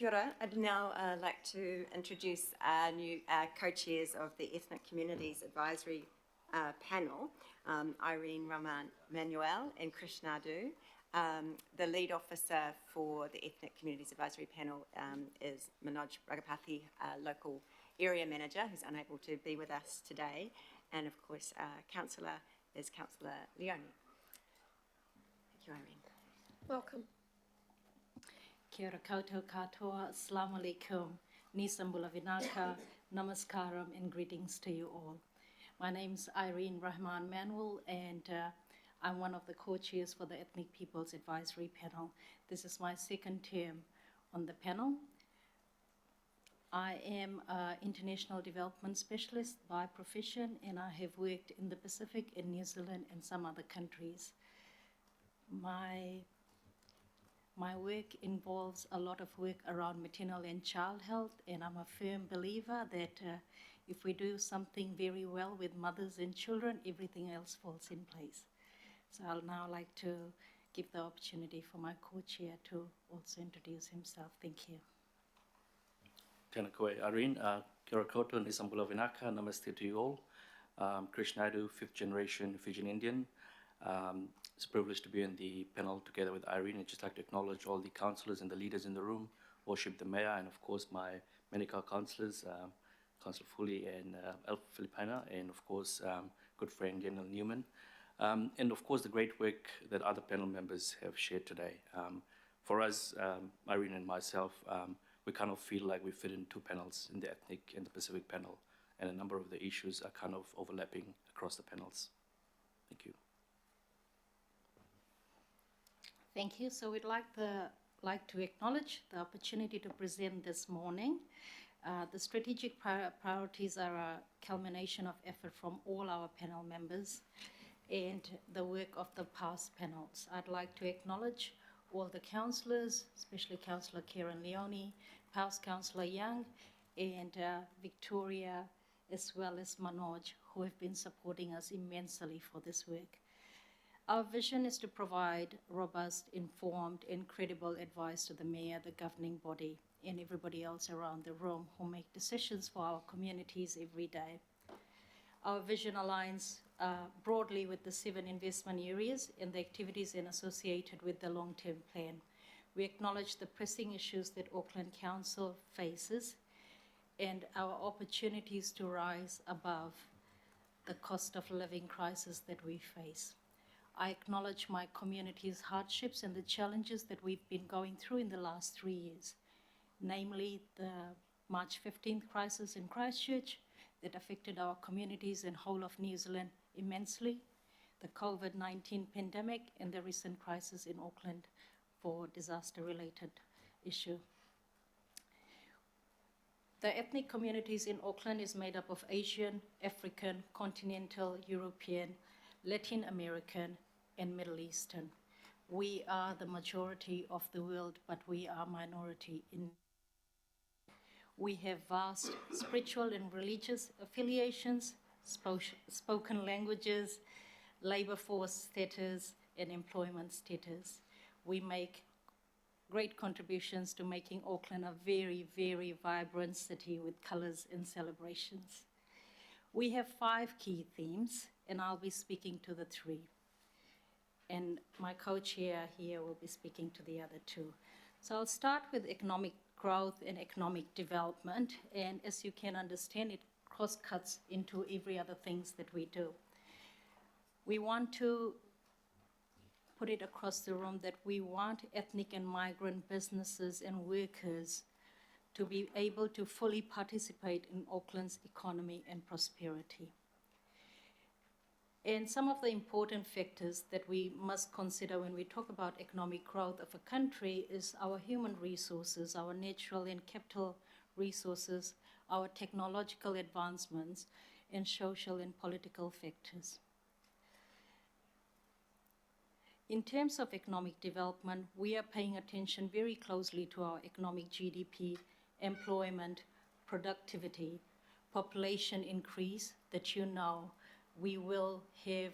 Kia ora. I'd now like to introduce our new co-chairs of the Ethnic Communities Advisory Panel, Irene Rahman Manuel and Krishnadu. The lead officer for the Ethnic Communities Advisory Panel is Manoj Ragapathy, local area manager, who's unable to be with us today. And of course, Councillor is Councillor Leone. Thank you, Irene. Welcome. Kia ora koutou katoa, assalamu alaikum, nisambula vinaka, namaskaram, and greetings to you all. My name's Irene Rahman Manuel, and I'm one of the co-chairs for the Ethnic Peoples Advisory Panel. This is my second term on the panel. I am an international development specialist by profession, and I have worked in the Pacific, in New Zealand, and some other countries. My work involves a lot of work around maternal and child health, and I'm a firm believer that if we do something very well with mothers and children, everything else falls in place. So I'll now like to give the opportunity for my co-chair to also introduce himself. Thank you. Tēnā koe, Irene. Kia ora koutou, nisambula vinaka, namaste to you all. Krishnadu, fifth generation Fijian Indian. It's a privilege to be in the panel together with Irene. I'd just like to acknowledge all the councillors and the leaders in the room, worship the mayor, and of course my Manukau councillors, Councillor Fuli and Alpha Filipina, and of course good friend Daniel Newman. And of course the great work that other panel members have shared today. For us, Irene and myself, we kind of feel like we fit in two panels, in the Ethnic and the Pacific panel, and a number of the issues are kind of overlapping across the panels. Thank you. Thank you. So we'd like to acknowledge the opportunity to present this morning. The strategic priorities are a culmination of effort from all our panel members and the work of the past panels. I'd like to acknowledge all the councillors, especially Councillor Karen Leone, past Councillor Young, and Victoria, as well as Manoj, who have been supporting us immensely for this work. Our vision is to provide robust, informed, and credible advice to the mayor, the governing body, and everybody else around the room who make decisions for our communities every day. Our vision aligns broadly with the 7 investment areas and the activities associated with the long-term plan. We acknowledge the pressing issues that Auckland Council faces and our opportunities to rise above the cost of living crisis that we face. I acknowledge my community's hardships and the challenges that we've been going through in the last 3 years, namely the March 15th crisis in Christchurch that affected our communities and whole of New Zealand immensely, the COVID-19 pandemic, and the recent crisis in Auckland for disaster-related issue. The ethnic communities in Auckland is made up of Asian, African, continental, European, Latin American, and Middle Eastern. We are the majority of the world, but we are minority in. We have vast spiritual and religious affiliations, spoken languages, labor force status, and employment status. We make great contributions to making Auckland a very, very vibrant city with colors and celebrations. We have 5 key themes, and I'll be speaking to the 3. And my co-chair here will be speaking to the other 2. So I'll start with economic growth and economic development, and as you can understand, it cross-cuts into every other things that we do. We want to put it across the room that we want ethnic and migrant businesses and workers to be able to fully participate in Auckland's economy and prosperity. And some of the important factors that we must consider when we talk about economic growth of a country is our human resources, our natural and capital resources, our technological advancements, and social and political factors. In terms of economic development, we are paying attention very closely to our economic GDP, employment, productivity, population increase that you know we will have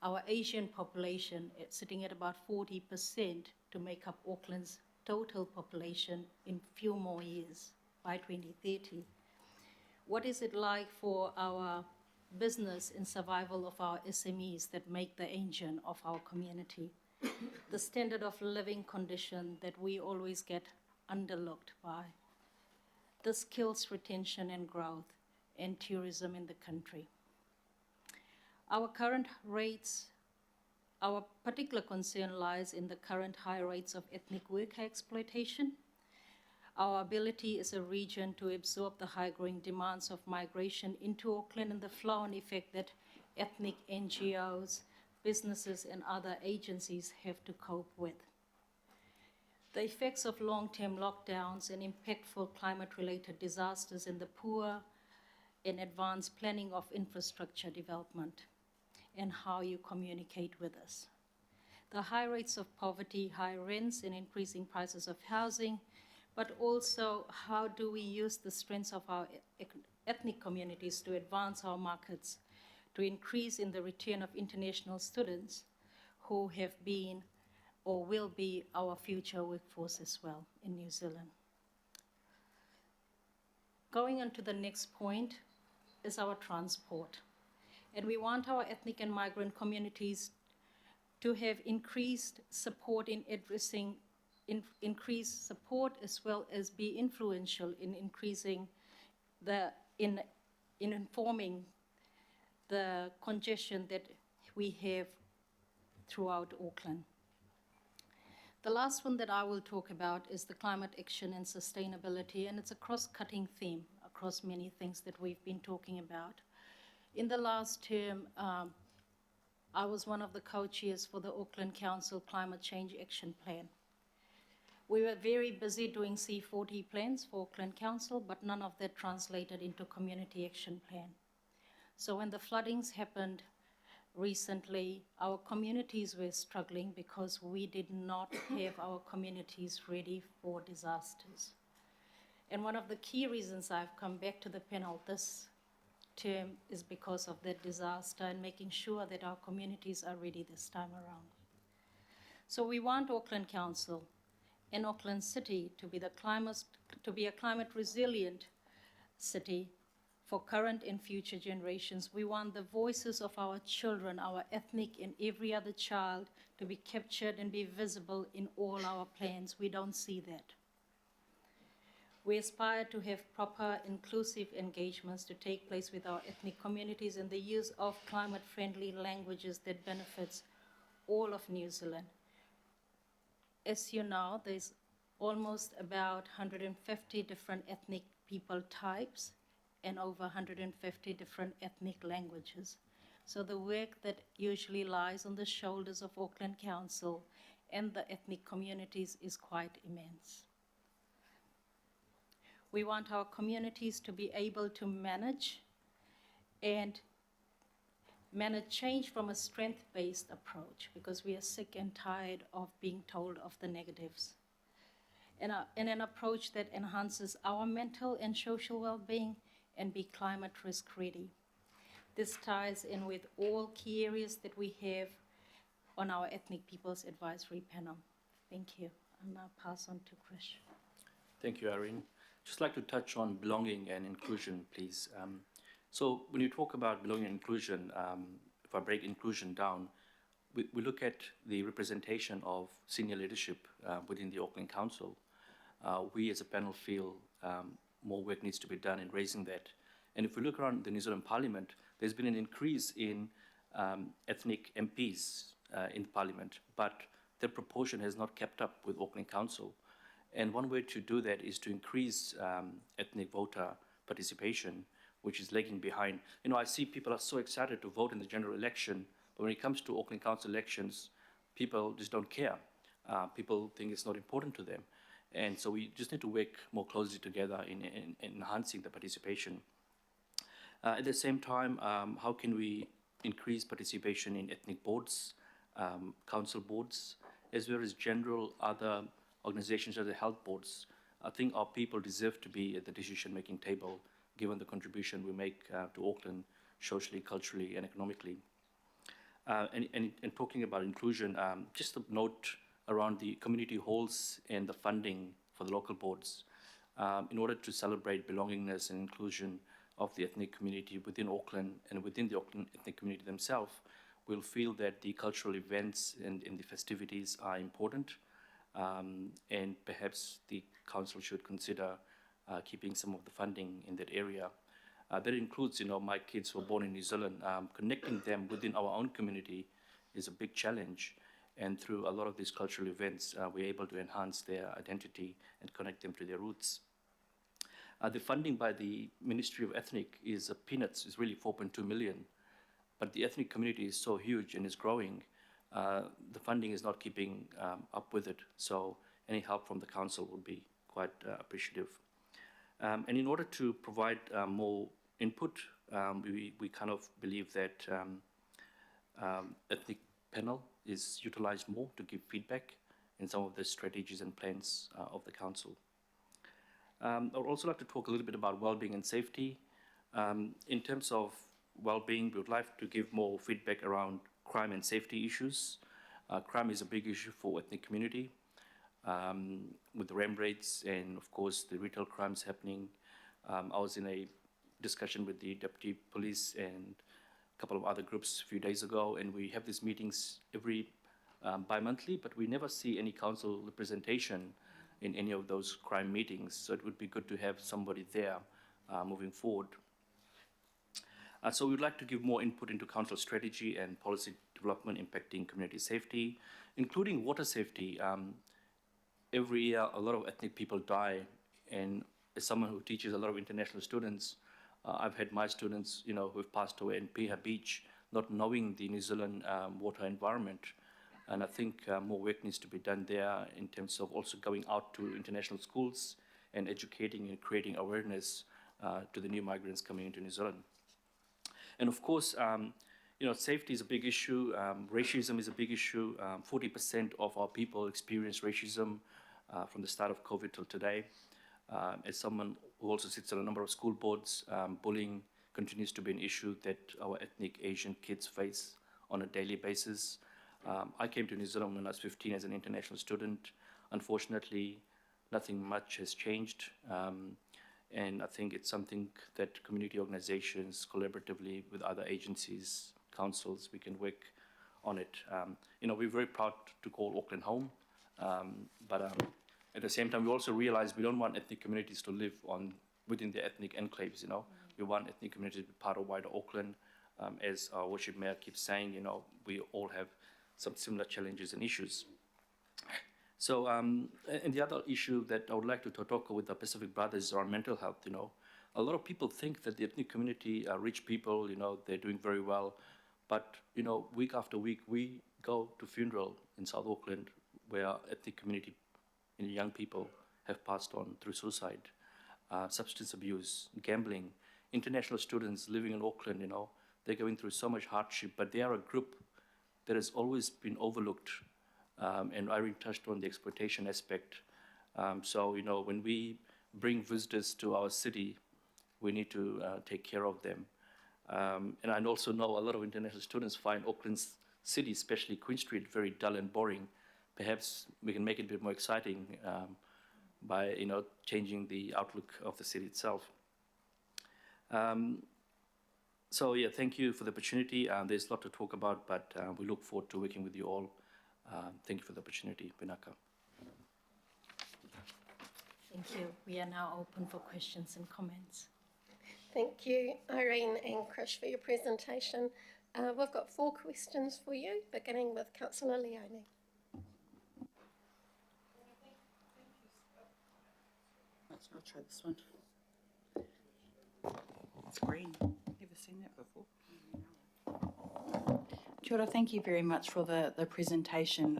our Asian population sitting at about 40% to make up Auckland's total population in few more years by 2030. What is it like for our business in survival of our SMEs that make the engine of our community? The standard of living condition that we always get underlooked by. The skills retention and growth and tourism in the country. Our current rates, our particular concern lies in the current high rates of ethnic worker exploitation. Our ability as a region to absorb the high growing demands of migration into Auckland and the flow-on effect that ethnic NGOs, businesses and other agencies have to cope with. The effects of long-term lockdowns and impactful climate-related disasters in the poor and advanced planning of infrastructure development and how you communicate with us. The high rates of poverty, high rents and increasing prices of housing, but also how do we use the strengths of our ethnic communities to advance our markets, to increase in the return of international students who have been or will be our future workforce as well in New Zealand. Going on to the next point is our transport. And we want our ethnic and migrant communities to have increased support in addressing increased support as well as be influential in increasing in informing the congestion that we have throughout Auckland. The last one that I will talk about is the climate action and sustainability, and it's a cross-cutting theme across many things that we've been talking about. In the last term, I was one of the co-chairs for the Auckland Council Climate Change Action Plan. We were very busy doing C40 plans for Auckland Council, but none of that translated into community action plan. So when the floodings happened recently, our communities were struggling because we did not have our communities ready for disasters. And one of the key reasons I've come back to the panel this term is because of that disaster and making sure that our communities are ready this time around. So we want Auckland Council and Auckland City to be a climate resilient city for current and future generations. We want the voices of our children, our ethnic and every other child, to be captured and be visible in all our plans. We don't see that. We aspire to have proper inclusive engagements to take place with our ethnic communities and the use of climate-friendly languages that benefits all of New Zealand. As you know, there's almost about 150 different ethnic people types and over 150 different ethnic languages. So the work that usually lies on the shoulders of Auckland Council and the ethnic communities is quite immense. We want our communities to be able to manage change from a strength-based approach because we are sick and tired of being told of the negatives. And an approach that enhances our mental and social well-being and be climate risk ready. This ties in with all key areas that we have on our Ethnic Peoples Advisory Panel. Thank you. I'll now pass on to Chris. Thank you, Irene. Just like to touch on belonging and inclusion, please. So when you talk about belonging and inclusion, if I break inclusion down, we look at the representation of senior leadership within the Auckland Council. We as a panel feel more work needs to be done in raising that. And if we look around the New Zealand Parliament, there's been an increase in ethnic MPs in Parliament, but their proportion has not kept up with Auckland Council. And one way to do that is to increase ethnic voter participation, which is lagging behind. You know, I see people are so excited to vote in the general election, but when it comes to Auckland Council elections, people just don't care. People think it's not important to them. And so we just need to work more closely together in enhancing the participation. At the same time, how can we increase participation in ethnic boards, council boards, as well as general other organizations as the health boards? I think our people deserve to be at the decision-making table, given the contribution we make to Auckland socially, culturally, and economically. And talking about inclusion, just a note around the community halls and the funding for the local boards in order to celebrate belongingness and inclusion of the ethnic community within Auckland and within the Auckland ethnic community themselves. We'll feel that the cultural events and the festivities are important, and perhaps the council should consider keeping some of the funding in that area. That includes, my kids who were born in New Zealand. Connecting them within our own community is a big challenge, and through a lot of these cultural events, we're able to enhance their identity and connect them to their roots. The funding by the Ministry of Ethnic is peanuts, is really 4.2 million, but the ethnic community is so huge and is growing, the funding is not keeping up with it, so any help from the council would be quite appreciative. And in order to provide more input, we kind of believe that ethnic panel is utilized more to give feedback in some of the strategies and plans of the council. I would also like to talk a little bit about well-being and safety. In terms of well-being, we would like to give more feedback around crime and safety issues. Crime is a big issue for ethnic community, with the RAM rates and, of course, the retail crimes happening. I was in a discussion with the Deputy Police and a couple of other groups a few days ago, and we have these meetings every bi-monthly, but we never see any council representation in any of those crime meetings, so it would be good to have somebody there moving forward. So we'd like to give more input into council strategy and policy development impacting community safety, including water safety. Every year, a lot of ethnic people die, and as someone who teaches a lot of international students, I've had my students, who have passed away in Piha Beach, not knowing the New Zealand water environment. And I think more work needs to be done there in terms of also going out to international schools and educating and creating awareness to the new migrants coming into New Zealand. And of course, safety is a big issue. Racism is a big issue. 40% of our people experience racism from the start of COVID till today. As someone who also sits on a number of school boards, bullying continues to be an issue that our ethnic Asian kids face on a daily basis. I came to New Zealand when I was 15 as an international student. Unfortunately, nothing much has changed. And I think it's something that community organizations, collaboratively with other agencies, councils, we can work on it. We're very proud to call Auckland home, but at the same time, we also realize we don't want ethnic communities to live within the ethnic enclaves. We want ethnic communities to be part of wider Auckland. As our worship mayor keeps saying, we all have some similar challenges and issues. So, and the other issue that I would like to talk with the Pacific Brothers is around mental health. A lot of people think that the ethnic community are rich people, they're doing very well. But, week after week, we go to funeral in South Auckland where our ethnic community and young people have passed on through suicide, substance abuse, gambling. International students living in Auckland, they're going through so much hardship, but they are a group that has always been overlooked. And Irene touched on the exploitation aspect. So, when we bring visitors to our city, we need to take care of them. And I also know a lot of international students find Auckland's city, especially Queen Street, very dull and boring. Perhaps we can make it a bit more exciting by, changing the outlook of the city itself. So, yeah, thank you for the opportunity. There's a lot to talk about, but we look forward to working with you all. Thank you for the opportunity, Pinaka. Thank you. We are now open for questions and comments. Thank you, Irene and Krish, for your presentation. We've got 4 questions for you, beginning with Councillor Leone. I'll try this one. It's green. Never seen that before. Kia ora, thank you very much for the presentation.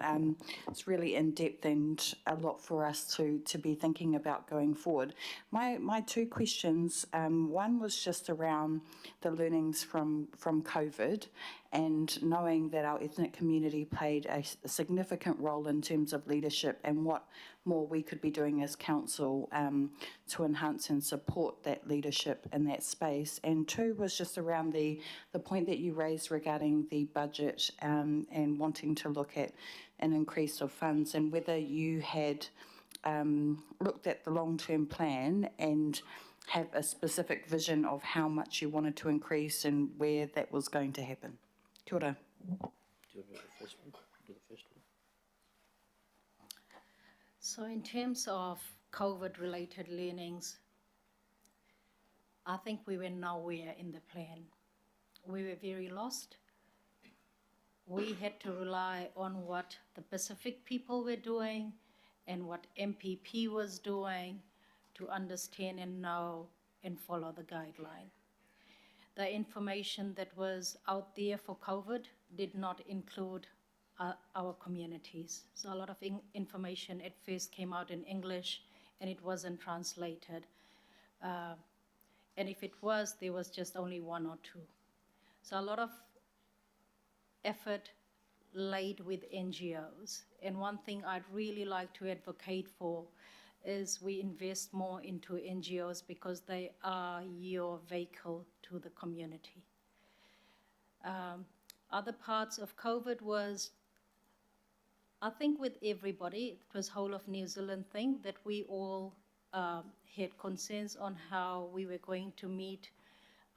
It's really in-depth and a lot for us to be thinking about going forward. My 2 questions, one was just around the learnings from COVID, and knowing that our ethnic community played a significant role in terms of leadership and what more we could be doing as council to enhance and support that leadership in that space. And two was just around the point that you raised regarding the budget and wanting to look at an increase of funds, and whether you had looked at the long-term plan and have a specific vision of how much you wanted to increase and where that was going to happen. Kia ora. Do you want to do the first one? Do the first one. So in terms of COVID-related learnings, I think we were nowhere in the plan. We were very lost. We had to rely on what the Pacific people were doing and what MPP was doing to understand and know and follow the guideline. The information that was out there for COVID did not include our communities. So a lot of information at first came out in English and it wasn't translated. And if it was, there was just only one or two. So a lot of effort laid with NGOs. And one thing I'd really like to advocate for is we invest more into NGOs because they are your vehicle to the community. Other parts of COVID was, I think with everybody, it was whole of New Zealand thing that we all had concerns on how we were going to meet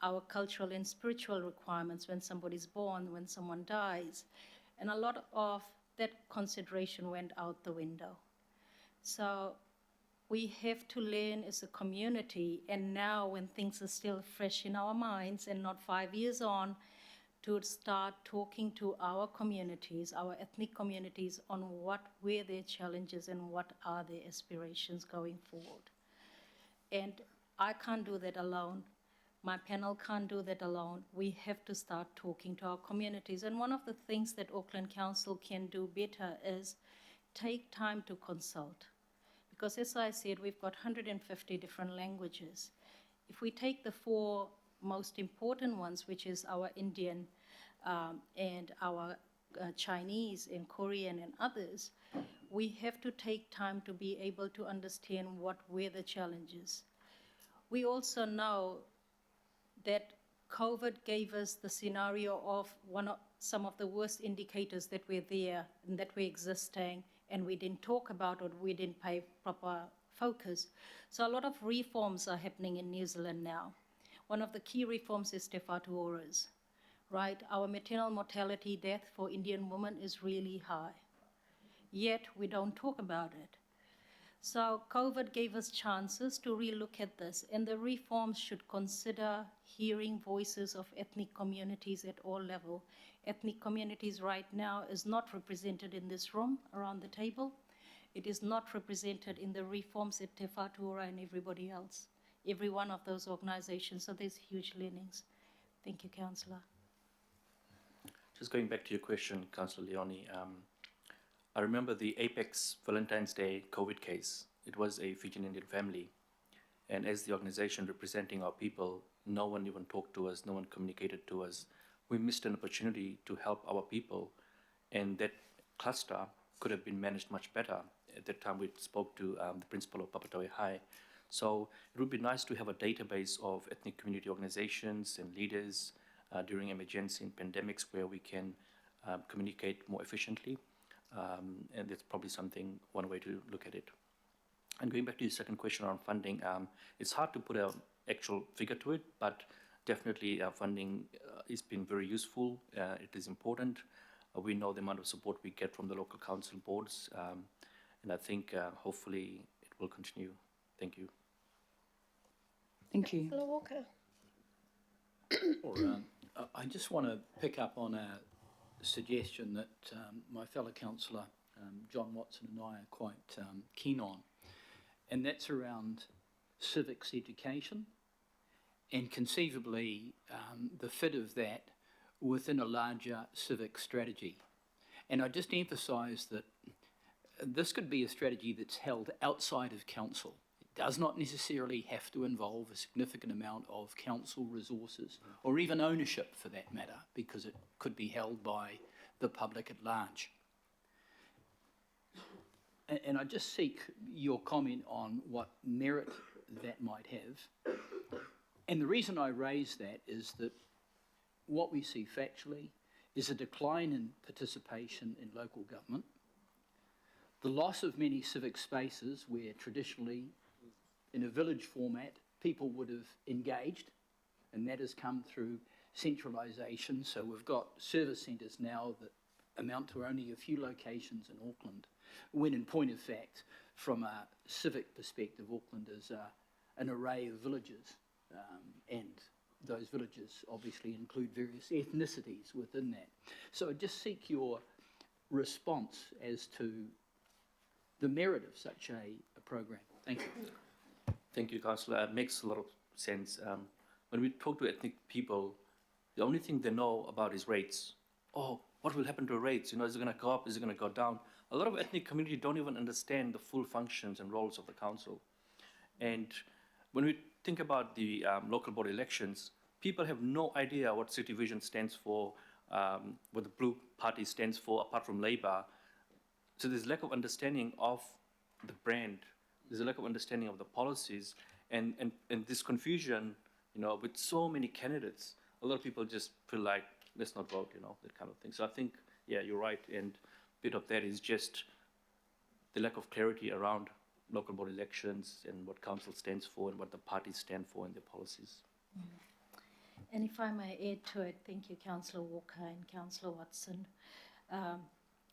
our cultural and spiritual requirements when somebody's born, when someone dies. And a lot of that consideration went out the window. So we have to learn as a community, and now when things are still fresh in our minds and not 5 years on, to start talking to our communities, our ethnic communities, on what were their challenges and what are their aspirations going forward. And I can't do that alone. My panel can't do that alone. We have to start talking to our communities. And one of the things that Auckland Council can do better is take time to consult. Because as I said, we've got 150 different languages. If we take the four most important ones, which is our Indian and our Chinese and Korean and others, we have to take time to be able to understand what were the challenges. We also know that COVID gave us the scenario of some of the worst indicators that were there and that were existing, and we didn't talk about or we didn't pay proper focus. So a lot of reforms are happening in New Zealand now. One of the key reforms is te whatu oras, right? Our maternal mortality death for Indian women is really high, yet we don't talk about it. So COVID gave us chances to relook at this, and the reforms should consider hearing voices of ethnic communities at all levels. Ethnic communities right now is not represented in this room around the table. It is not represented in the reforms at Te Whatu Ora and everybody else, every one of those organizations. So there's huge learnings. Thank you, Councillor. Just going back to your question, Councillor Leone, I remember the Apex Valentine's Day COVID case. It was a Fijian Indian family. And as the organization representing our people, no one even talked to us, no one communicated to us. We missed an opportunity to help our people. And that cluster could have been managed much better. At that time, we spoke to the principal of Papatoe High. So it would be nice to have a database of ethnic community organizations and leaders during emergency and pandemics where we can communicate more efficiently. And that's probably one way to look at it. And going back to your second question on funding, it's hard to put an actual figure to it, but definitely funding has been very useful. It is important. We know the amount of support we get from the local council boards, and I think hopefully it will continue. Thank you. Thank you. Councillor Walker. I just want to pick up on a suggestion that my fellow councillor John Watson and I are quite keen on, and that's around civics education and conceivably the fit of that within a larger civic strategy. And I just emphasise that this could be a strategy that's held outside of council. It does not necessarily have to involve a significant amount of council resources, or even ownership for that matter, because it could be held by the public at large. And I just seek your comment on what merit that might have. And the reason I raise that is that what we see factually is a decline in participation in local government, the loss of many civic spaces where traditionally, in a village format, people would have engaged, and that has come through centralisation. So we've got service centres now that amount to only a few locations in Auckland, when in point of fact, from a civic perspective, Auckland is an array of villages, and those villages obviously include various ethnicities within that. So I just seek your response as to the merit of such a program. Thank you. Thank you, Councillor. It makes a lot of sense. When we talk to ethnic people, the only thing they know about is rates. Oh, what will happen to rates? You know, is it going to go up? Is it going to go down? A lot of ethnic communities don't even understand the full functions and roles of the council. And when we think about the local body elections, people have no idea what City Vision stands for, what the Blue Party stands for, apart from Labour. So there's lack of understanding of the brand. There's a lack of understanding of the policies, and this confusion, you know, with so many candidates, a lot of people just feel like, let's not vote, you know, that kind of thing. So I think, yeah, you're right, and a bit of that is just the lack of clarity around local board elections and what council stands for and what the parties stand for in their policies. And if I may add to it, thank you, Councillor Walker and Councillor Watson.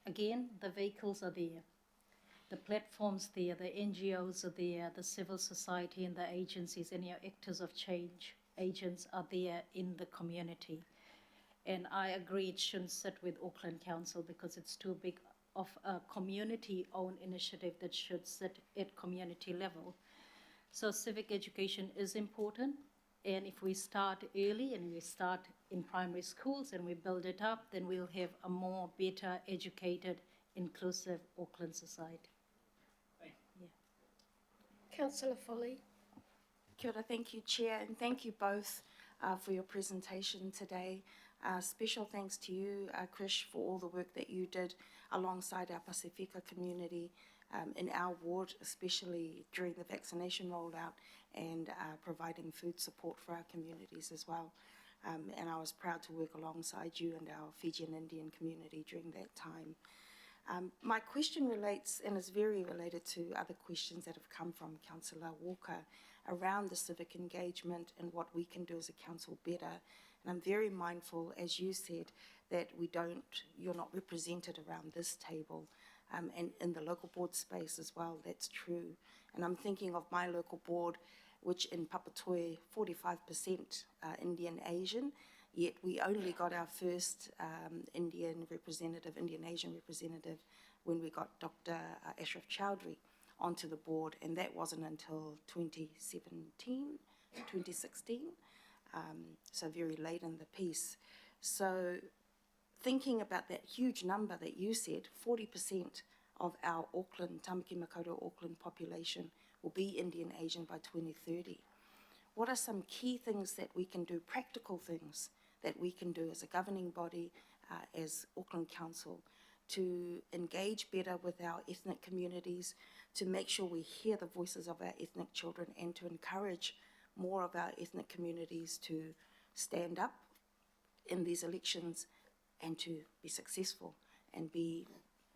Again, the vehicles are there, the platforms there, the NGOs are there, the civil society and the agencies and your actors of change agents are there in the community. And I agree it shouldn't sit with Auckland Council because it's too big of a community-owned initiative that should sit at community level. So civic education is important, and if we start early and we start in primary schools and we build it up, then we'll have a more better educated, inclusive Auckland society. Yeah. Councillor Foley. Kia ora, thank you, Chair, and thank you both for your presentation today. Special thanks to you, Krish, for all the work that you did alongside our Pasifika community in our ward, especially during the vaccination rollout and providing food support for our communities as well. And I was proud to work alongside you and our Fijian Indian community during that time. My question relates, and is very related to other questions that have come from Councillor Walker around the civic engagement and what we can do as a council better. And I'm very mindful, as you said, that you're not represented around this table, and in the local board space as well, that's true. And I'm thinking of my local board, which in Papatoe, 45% Indian Asian, yet we only got our first Indian Asian representative when we got Dr. Ashraf Chowdhury onto the board, and that wasn't until 2016, so very late in the piece. So thinking about that huge number that you said, 40% of our Auckland, Tamaki Makaurau Auckland population will be Indian Asian by 2030. What are some key things that we can do, practical things that we can do as a governing body, as Auckland Council, to engage better with our ethnic communities, to make sure we hear the voices of our ethnic children, and to encourage more of our ethnic communities to stand up in these elections and to be successful and be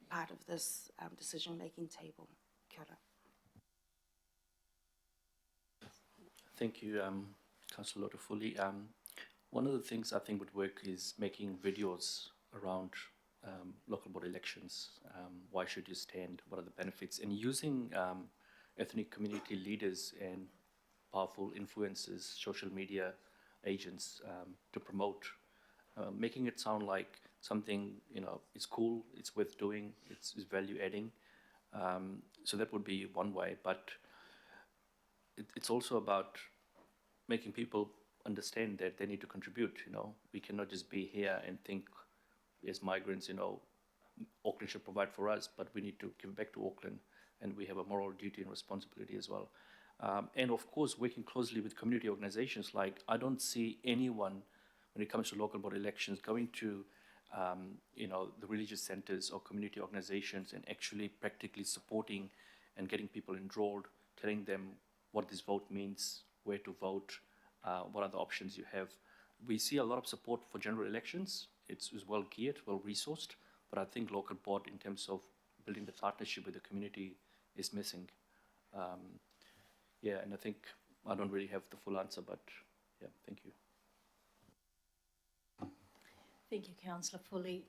part of this decision-making table. Kia ora. Thank you, Councillor Lotofuli. One of the things I think would work is making videos around local board elections. Why should you stand? What are the benefits? And using ethnic community leaders and powerful influencers, social media agents to promote, making it sound like something, you know, it's cool, it's worth doing, it's value adding. So that would be one way, but it's also about making people understand that they need to contribute. You know, we cannot just be here and think as migrants, you know, Auckland should provide for us, but we need to give back to Auckland, and we have a moral duty and responsibility as well. And of course, working closely with community organizations. Like, I don't see anyone, when it comes to local board elections, going to the religious centers or community organizations and actually practically supporting and getting people enrolled, telling them what this vote means, where to vote, what are the options you have. We see a lot of support for general elections. It's well geared, well resourced, but I think local board, in terms of building the partnership with the community, is missing. And I think I don't really have the full answer, but yeah, thank you. Thank you, Councillor Foley.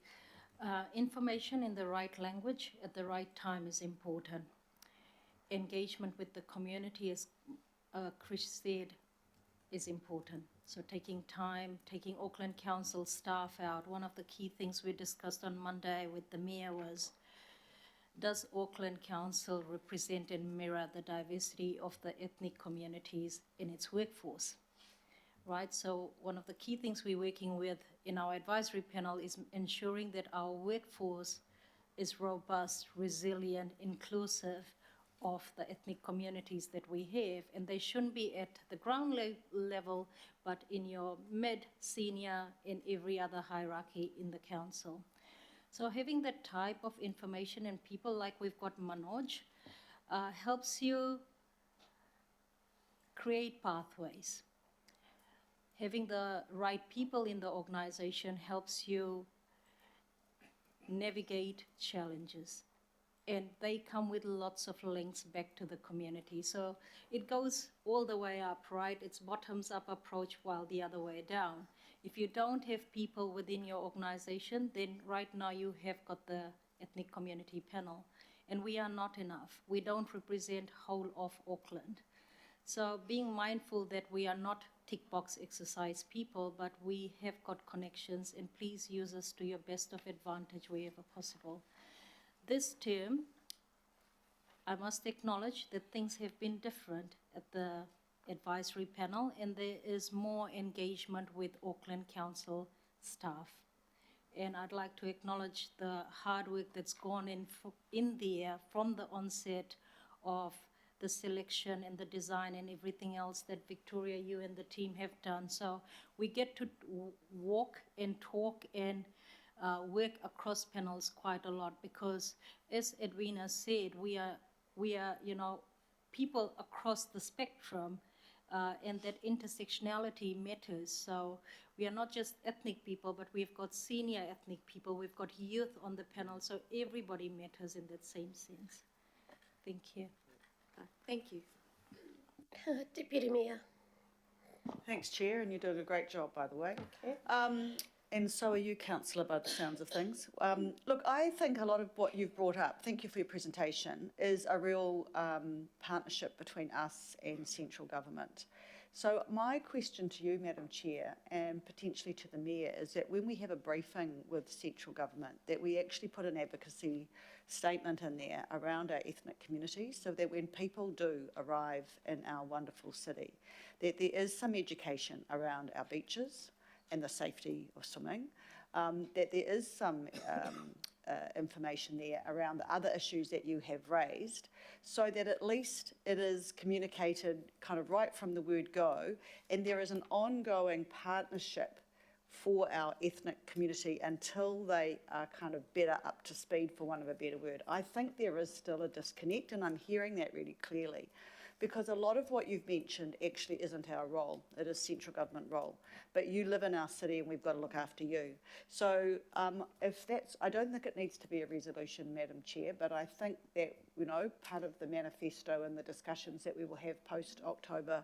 Information in the right language at the right time is important. Engagement with the community, as Chris said, is important. So taking time, taking Auckland Council staff out. One of the key things we discussed on Monday with the Mayor was, does Auckland Council represent and mirror the diversity of the ethnic communities in its workforce? Right, so one of the key things we're working with in our advisory panel is ensuring that our workforce is robust, resilient, inclusive of the ethnic communities that we have, and they shouldn't be at the ground level, but in your mid, senior, and every other hierarchy in the council. So having that type of information and people like we've got Manoj helps you create pathways. Having the right people in the organization helps you navigate challenges. And they come with lots of links back to the community. So it goes all the way up, right? It's bottoms up approach while the other way down. If you don't have people within your organization, then right now you have got the ethnic community panel. And we are not enough. We don't represent whole of Auckland. So being mindful that we are not tick box exercise people, but we have got connections, and please use us to your best of advantage wherever possible. This term, I must acknowledge that things have been different at the advisory panel, and there is more engagement with Auckland Council staff. And I'd like to acknowledge the hard work that's gone in there from the onset of the selection and the design and everything else that Victoria, you and the team have done. So we get to walk and talk and work across panels quite a lot, because as Edwina said, we are people across the spectrum, and that intersectionality matters. So we are not just ethnic people, but we've got senior ethnic people, we've got youth on the panel, so everybody matters in that same sense. Thank you. Thank you. Deputy Mayor. Thanks, Chair, and you're doing a great job, by the way. Okay. And so are you, Councillor, by the sounds of things. Look, I think a lot of what you've brought up, thank you for your presentation, is a real partnership between us and central government. So my question to you, Madam Chair, and potentially to the Mayor, is that when we have a briefing with central government, that we actually put an advocacy statement in there around our ethnic communities, so that when people do arrive in our wonderful city, that there is some education around our beaches and the safety of swimming, that there is some information there around the other issues that you have raised, so that at least it is communicated kind of right from the word go, and there is an ongoing partnership for our ethnic community until they are kind of better up to speed, for want of a better word. I think there is still a disconnect, and I'm hearing that really clearly, because a lot of what you've mentioned actually isn't our role. It is central government role. But you live in our city and we've got to look after you. So if that's, I don't think it needs to be a resolution, Madam Chair, but I think that, part of the manifesto and the discussions that we will have post-October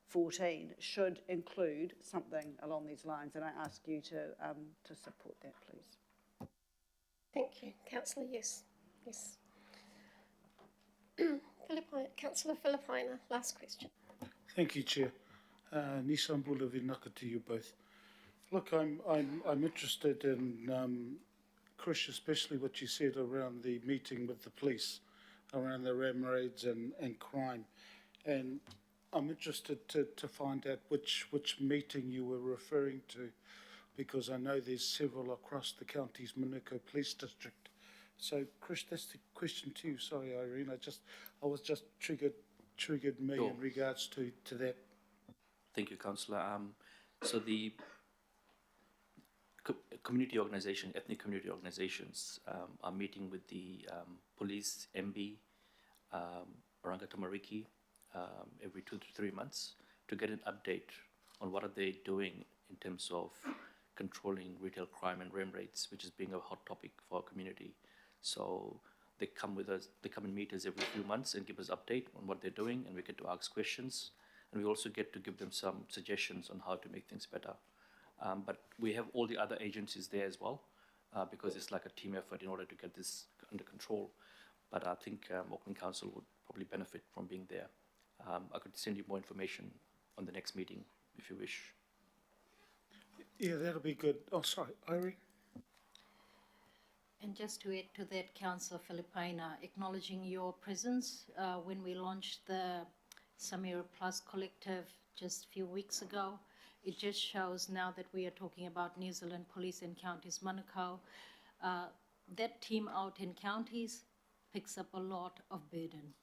14 should include something along these lines. And I ask you to support that, please. Thank you. Councillor, yes. Yes. Councillor Filipina, last question. Thank you, Chair. Nissan Bulavinaka to you both. Look, I'm interested in, Chris, especially what you said around the meeting with the police, around the ram raids and crime. And I'm interested to find out which meeting you were referring to, because I know there's several across the county's Manukau Police District. So, Chris, that's the question to you. Sorry, Irene, I was just triggered triggered me Sure. in regards to that. Thank you, Councillor. So the community organisation, ethnic community organisations are meeting with the police, MB, Oranga Tamariki every 2 to 3 months to get an update on what are they doing in terms of controlling retail crime and rem rates, which is being a hot topic for our community. So they come with us, they come and meet us every few months and give us update on what they're doing, and we get to ask questions, and we also get to give them some suggestions on how to make things better. But we have all the other agencies there as well, because it's like a team effort in order to get this under control. But I think Auckland Council would probably benefit from being there. I could send you more information on the next meeting if you wish. Yeah, that'll be good. Oh, sorry, Irene? And just to add to that, Councillor Filipina, acknowledging your presence when we launched the Samira Plus Collective just a few weeks ago. It just shows now that we are talking about New Zealand Police in Counties Manukau. That team out in counties picks up a lot of burden.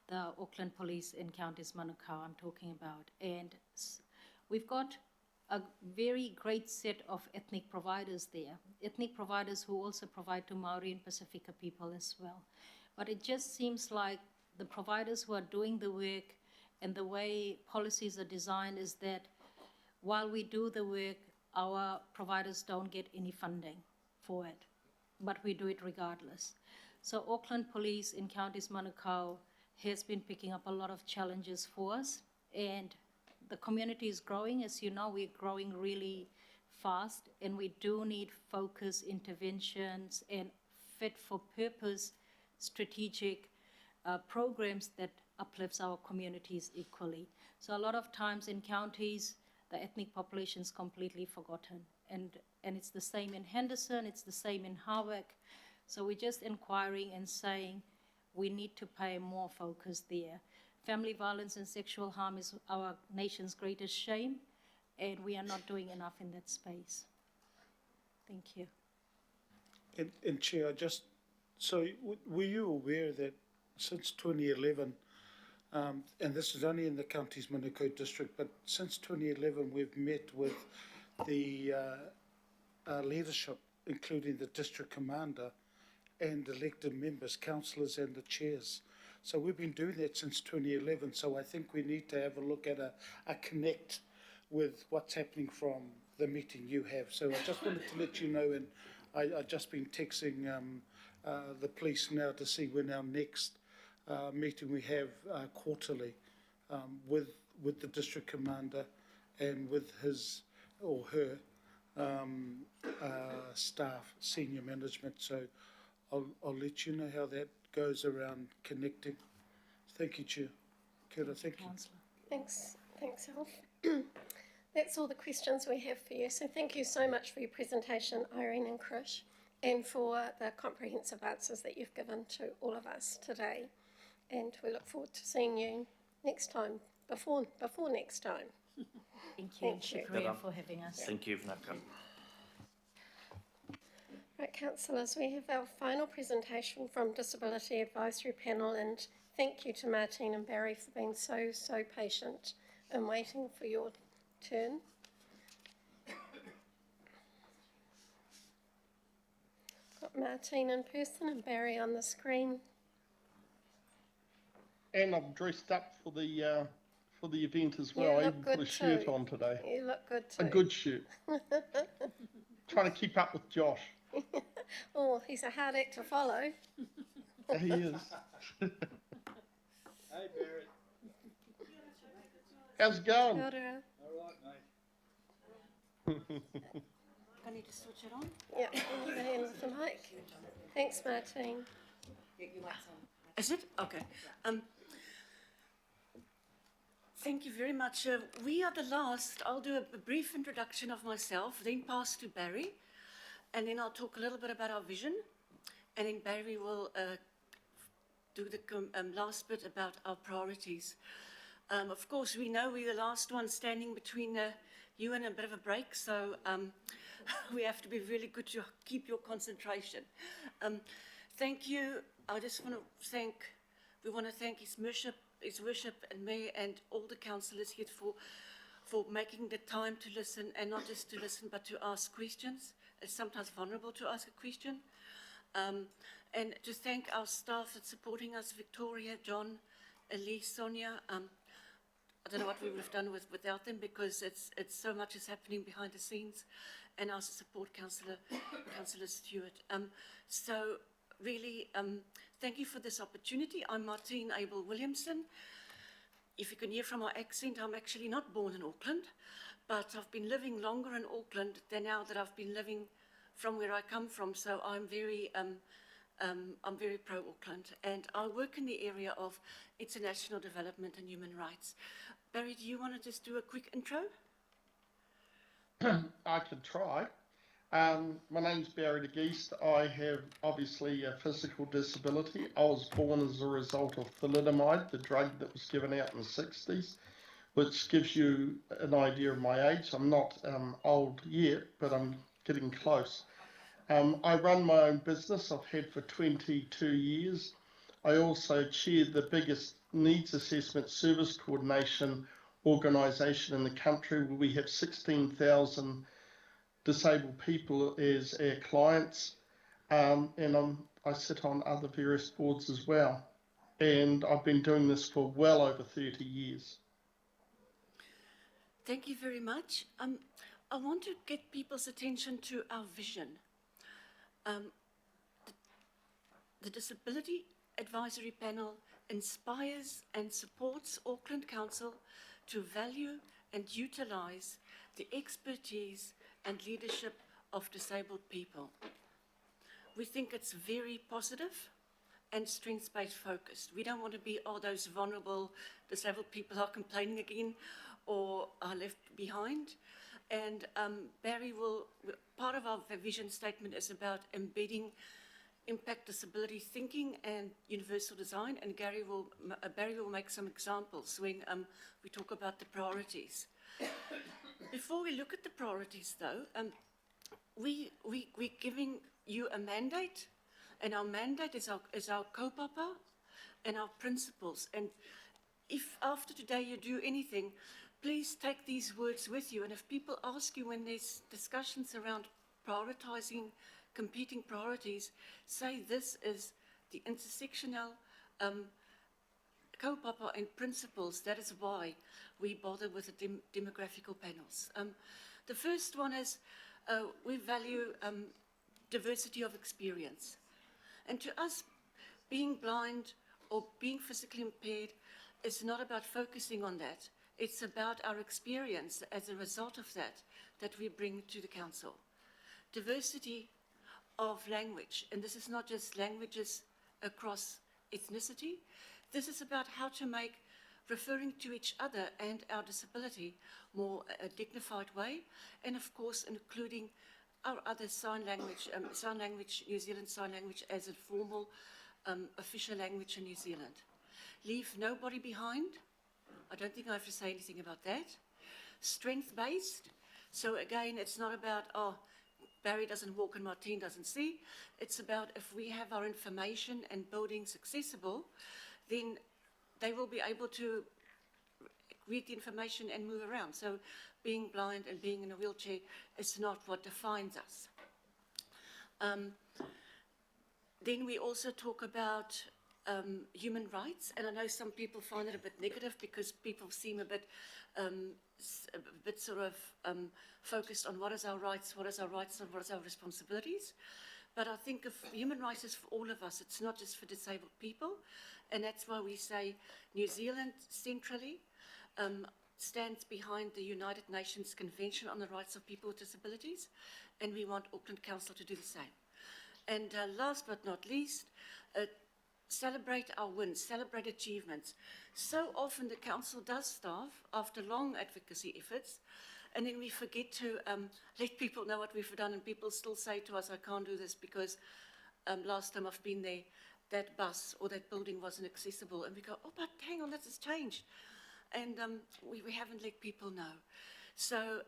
The Auckland Police in Counties Manukau I'm talking about. And we've got a very great set of ethnic providers there. Ethnic providers who also provide to Maori and Pacifica people as well. But it just seems like the providers who are doing the work and the way policies are designed is that while we do the work, our providers don't get any funding for it, but we do it regardless. So Auckland Police in Counties Manukau has been picking up a lot of challenges for us, and the community is growing. As you know, we're growing really fast, and we do need focus interventions and fit for purpose strategic programs that uplifts our communities equally. So a lot of times in counties, the ethnic population is completely forgotten. And it's the same in Henderson, it's the same in Hawick. So we're just inquiring and saying we need to pay more focus there. Family violence and sexual harm is our nation's greatest shame, and we are not doing enough in that space. Thank you. And Chair, so were you aware that since 2011, and this is only in the county's Manukau district, but since 2011 we've met with the leadership, including the district commander and elected members, councillors and the chairs. So we've been doing that since 2011, so I think we need to have a look at a connect with what's happening from the meeting you have. So I just wanted to let you know, and I've just been texting the police now to see when our next meeting we have quarterly with the district commander and with his or her staff, senior management. So I'll let you know how that goes around connecting. Thank you, Chair. Kia ora, thank you. Thanks, Alf. That's all the questions we have for you. So thank you so much for your presentation, Irene and Krish, and for the comprehensive answers that you've given to all of us today. And we look forward to seeing you next time, before next time. Thank you, Thank you. Shukriya, for having us. Thank you, Vinaka. Right, councillors, we have our final presentation from Disability Advisory Panel, and thank you to Martine and Barry for being so patient and waiting for your turn. Got Martine in person and Barry on the screen. And I'm dressed up for the event as well. You I look even put a good shirt too. on today. You look good too. A good shirt. Trying to keep up with Josh. Oh, he's a hard act to follow. He is. Hey, Barry. How's it going? Kia ora. All right, mate. I need to switch it on. Yeah, give a hand with the mic. Thanks, Martine. Is it? Okay. Thank you very much. We are the last. I'll do a brief introduction of myself, then pass to Barry, and then I'll talk a little bit about our vision, and then Barry will do the last bit about our priorities. Of course, we know we're the last one standing between you and a bit of a break, so we have to be really good to keep your concentration. Thank you. I just want to thank, we want to thank His Worship His Worship and Mayor and all the councillors here for making the time to listen, and not just to listen but to ask questions. It's sometimes vulnerable to ask a question. And to thank our staff that's supporting us, Victoria, John, Elise, Sonia. I don't know what we would have done without them, because it's so much is happening behind the scenes, and our support councillor, Councillor Stewart. So really, thank you for this opportunity. I'm Martine Abel Williamson. If you can hear from my accent, I'm actually not born in Auckland, but I've been living longer in Auckland than now that I've been living from where I come from. So I'm very pro-Auckland, and I work in the area of international development and human rights. Barry, do you want to just do a quick intro? I could try. My name's Barry de Geest. I have obviously a physical disability. I was born as a result of thalidomide, the drug that was given out in the 60s, which gives you an idea of my age. I'm not old yet, but I'm getting close. I run my own business. I've had for 22 years. I also chair the biggest needs assessment service coordination organisation in the country, where we have 16,000 disabled people as our clients, and I sit on other various boards as well, and I've been doing this for well over 30 years. Thank you very much. I want to get people's attention to our vision. The Disability Advisory Panel inspires and supports Auckland Council to value and utilise the expertise and leadership of disabled people. We think it's very positive and strengths-based focused. We don't want to be, oh, those vulnerable disabled people are complaining again or are left behind. And Barry will, part of our vision statement is about embedding impact disability thinking and universal design, and Barry will make some examples when we talk about the priorities. Before we look at the priorities though, we're giving you a mandate, and our mandate is our kaupapa and our principles. And if after today you do anything, please take these words with you. And if people ask you when there's discussions around prioritising competing priorities, say this is the intersectional kaupapa and principles. That is why we bother with the demographical panels. The first one is we value diversity of experience. And to us, being blind or being physically impaired is not about focusing on that. It's about our experience as a result of that we bring to the council. Diversity of language, and this is not just languages across ethnicity. This is about how to make referring to each other and our disability more a dignified way, and of course including our other sign language, New Zealand Sign Language as a formal official language in New Zealand. Leave nobody behind. I don't think I have to say anything about that. Strength-based. So again, it's not about, oh, Barry doesn't walk and Martine doesn't see. It's about if we have our information and buildings accessible, then they will be able to read the information and move around. So being blind and being in a wheelchair is not what defines us. Then we also talk about human rights, and I know some people find it a bit negative because people seem a bit sort of focused on what is our rights and what is our responsibilities. But I think if human rights is for all of us, it's not just for disabled people, and that's why we say New Zealand centrally stands behind the United Nations Convention on the Rights of People with Disabilities, and we want Auckland Council to do the same. And last but not least, celebrate our wins, celebrate achievements. So often the council does staff after long advocacy efforts, and then we forget to let people know what we've done, and people still say to us, I can't do this because last time I've been there, that bus or that building wasn't accessible. And we go, oh, but hang on, that has changed. And we haven't let people know. So,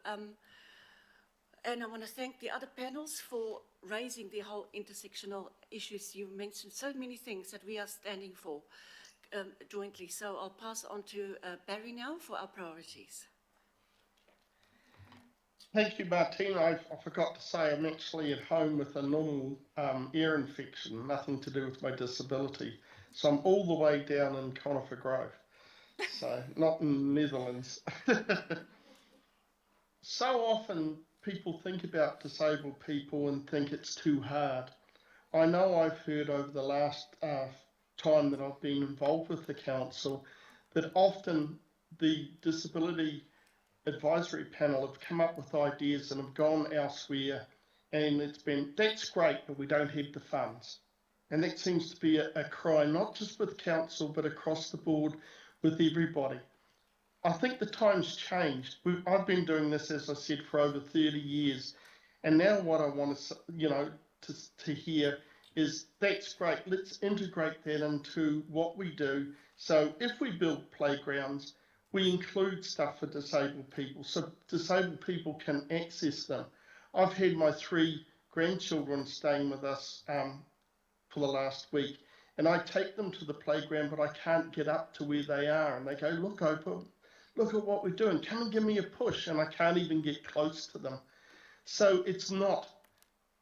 and I want to thank the other panels for raising the whole intersectional issues. You mentioned so many things that we are standing for. jointly. So I'll pass on to Barry now for our priorities. Thank you, Martina. I forgot to say I'm actually at home with a normal ear infection, nothing to do with my disability. So I'm all the way down in Conifer Grove, so not in the Netherlands. So often people think about disabled people and think it's too hard. I know I've heard over the last time that I've been involved with the council that often the disability advisory panel have come up with ideas and have gone elsewhere, and it's been, that's great, but we don't have the funds. And that seems to be a cry, not just with council, but across the board with everybody. I think the time's changed. I've been doing this, as I said, for over 30 years. And now what I want to hear is, that's great, let's integrate that into what we do. So if we build playgrounds, we include stuff for disabled people, so disabled people can access them. I've had my 3 grandchildren staying with us for the last week, and I take them to the playground, but I can't get up to where they are. And they go, look, Oprah, look at what we're doing. Come and give me a push. And I can't even get close to them. So it's not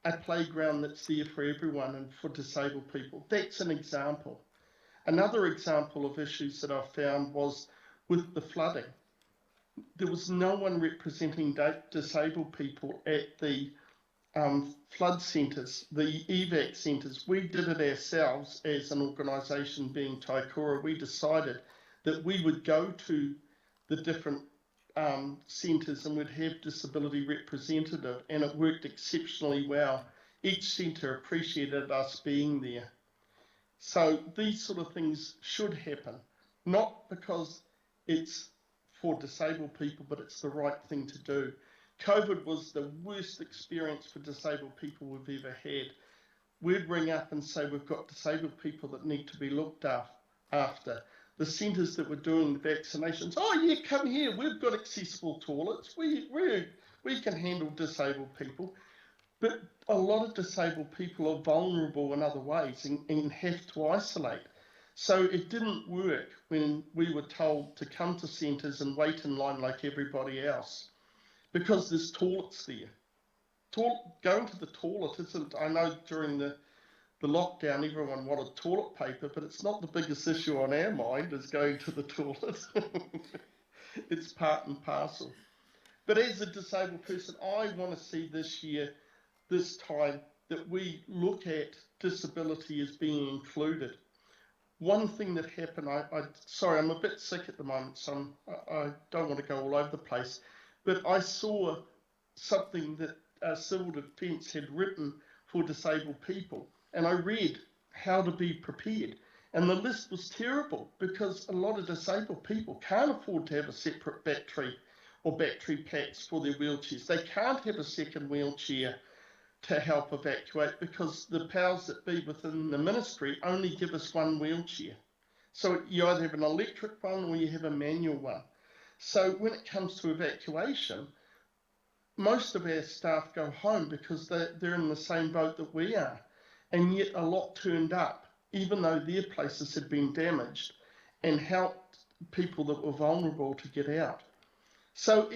a playground that's there for everyone and for disabled people. That's an example. Another example of issues that I found was with the flooding. There was no one representing disabled people at the flood centres, the evac centres. We did it ourselves as an organisation, being Taikura. We decided that we would go to the different centres and would have disability representative, and it worked exceptionally well. Each centre appreciated us being there. So these sort of things should happen, not because it's for disabled people, but it's the right thing to do. COVID was the worst experience for disabled people we've ever had. We'd ring up and say, we've got disabled people that need to be looked after. The centres that were doing the vaccinations, oh yeah, come here, we've got accessible toilets, we can handle disabled people. But a lot of disabled people are vulnerable in other ways and have to isolate. So it didn't work when we were told to come to centres and wait in line like everybody else, because there's toilets there. Going to the toilet isn't, I know during the lockdown everyone wanted toilet paper, but it's not the biggest issue on our mind is going to the toilet. It's part and parcel. But as a disabled person, I want to see this time, that we look at disability as being included. One thing that happened, sorry, I'm a bit sick at the moment, so I don't want to go all over the place, but I saw something that Civil Defence had written for disabled people, and I read how to be prepared, and the list was terrible because a lot of disabled people can't afford to have a separate battery or battery packs for their wheelchairs. They can't have a second wheelchair to help evacuate because the powers that be within the ministry only give us one wheelchair. So you either have an electric one or you have a manual one. So when it comes to evacuation, most of our staff go home because they're in the same boat that we are. And yet a lot turned up, even though their places had been damaged, and helped people that were vulnerable to get out. So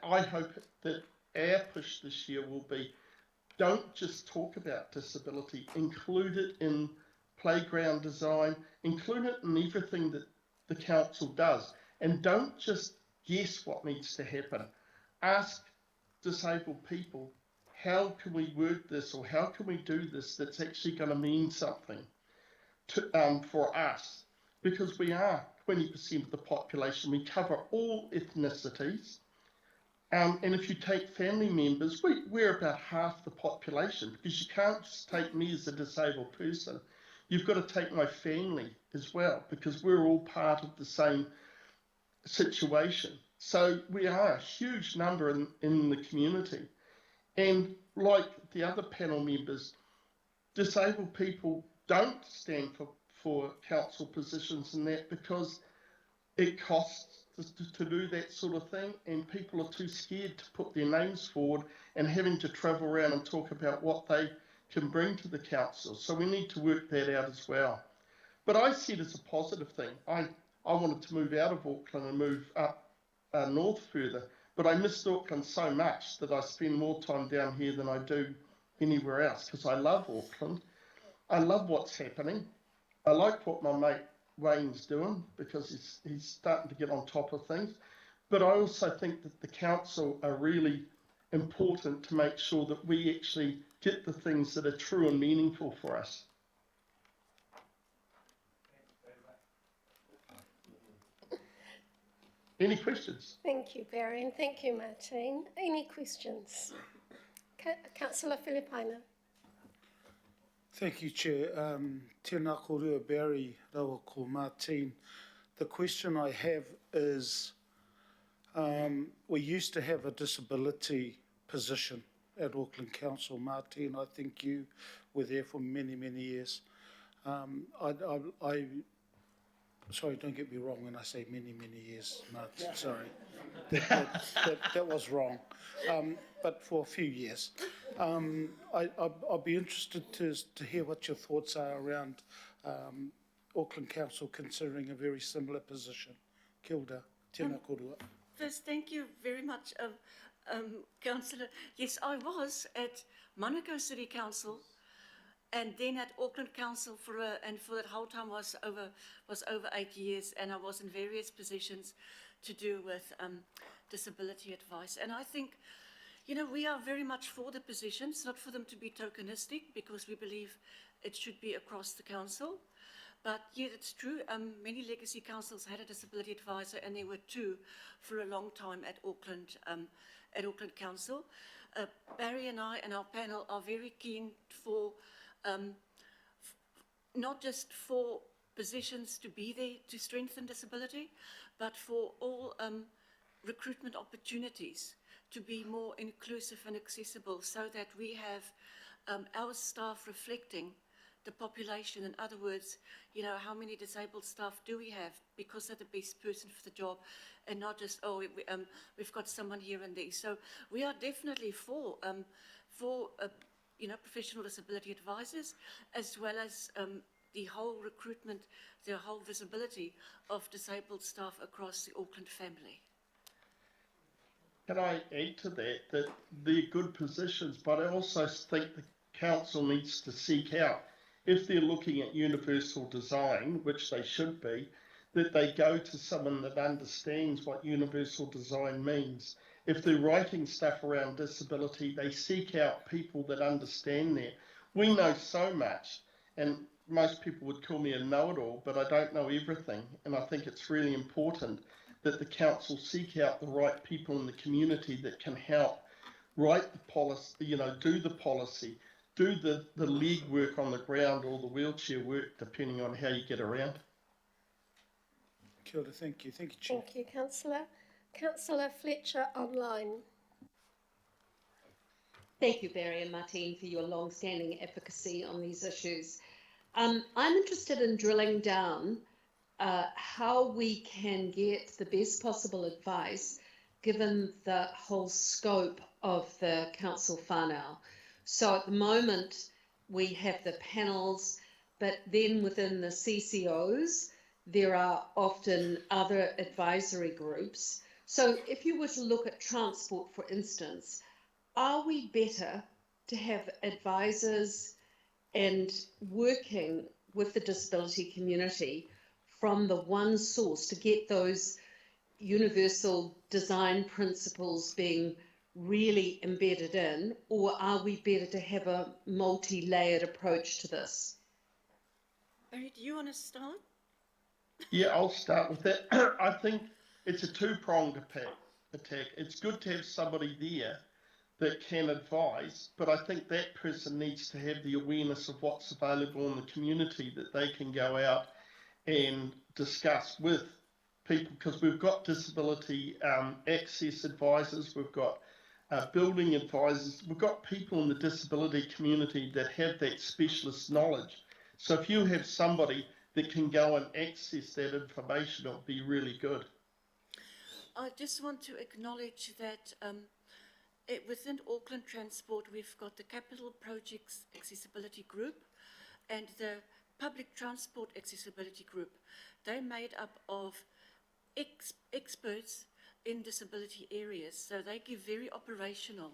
I hope that our push this year will be, don't just talk about disability, include it in playground design, include it in everything that the council does, and don't just guess what needs to happen. Ask disabled people, how can we word this, or how can we do this that's actually going to mean something for us? Because we are 20% of the population, we cover all ethnicities. And if you take family members, we're about half the population, because you can't just take me as a disabled person. You've got to take my family as well, because we're all part of the same situation. So we are a huge number in the community. And like the other panel members, disabled people don't stand for council positions and that because it costs to do that sort of thing, and people are too scared to put their names forward and having to travel around and talk about what they can bring to the council. So we need to work that out as well. But I see it as a positive thing. I wanted to move out of Auckland and move up north further, but I missed Auckland so much that I spend more time down here than I do anywhere else because I love Auckland. I love what's happening. I like what my mate Wayne's doing because he's starting to get on top of things. But I also think that the council are really important to make sure that we actually get the things that are true and meaningful for us. Any questions? Thank you, Barry, and thank you, Martine. Any questions? Councillor Filipaina. Thank you, Chair. Tēnā kōrua, Barry, rawa ko Martine. The question I have is, we used to have a disability position at Auckland Council. Martine, I think you were there for many, many years. Sorry, don't get me wrong when I say many, many years, Martine, sorry. That was wrong. But for a few years. I'll be interested to hear what your thoughts are around Auckland Council considering a very similar position. Kia ora, tēnā kōrua. First, thank you very much, Councillor. Yes, I was at Manukau City Council and then at Auckland Council and for that whole time was over 8 years, and I was in various positions to do with disability advice. And I think, you know, we are very much for the positions, not for them to be tokenistic, because we believe it should be across the council. But yeah, it's true, many legacy councils had a disability advisor, and there were two for a long time at Auckland Council. Barry and I and our panel are very keen for not just for positions to be there to strengthen disability, but for all recruitment opportunities to be more inclusive and accessible, so that we have our staff reflecting the population. In other words, you know, how many disabled staff do we have because they're the best person for the job, and not just, oh, we've got someone here and there. So we are definitely for you know, professional disability advisors, as well as the whole recruitment, the whole visibility of disabled staff across the Auckland family. Can I add to that they're good positions, but I also think the council needs to seek out, if they're looking at universal design, which they should be, that they go to someone that understands what universal design means. If they're writing stuff around disability, they seek out people that understand that. We know so much, and most people would call me a know-it-all, but I don't know everything, and I think it's really important that the council seek out the right people in the community that can help write the policy, you know, do the policy, do the leg work on the ground or the wheelchair work, depending on how you get around. Kia ora, thank you. Thank you, Chair. Thank you, Councillor. Councillor Fletcher online. Thank you, Barry and Martine, for your long-standing advocacy on these issues. I'm interested in drilling down how we can get the best possible advice given the whole scope of the council whānau. So at the moment we have the panels, but then within the CCOs there are often other advisory groups. So if you were to look at transport, for instance, are we better to have advisors and working with the disability community from the one source to get those universal design principles being really embedded in, or are we better to have a multi-layered approach to this? Barry, do you want to start? Yeah, I'll start with that. I think it's a two-pronged attack. It's good to have somebody there that can advise, but I think that person needs to have the awareness of what's available in the community that they can go out and discuss with people, because we've got disability access advisors, we've got building advisors, we've got people in the disability community that have that specialist knowledge. So if you have somebody that can go and access that information, it'll be really good. I just want to acknowledge that within Auckland Transport, we've got the Capital Projects Accessibility Group and the public transport accessibility group. They're made up of experts in disability areas, so they give very operational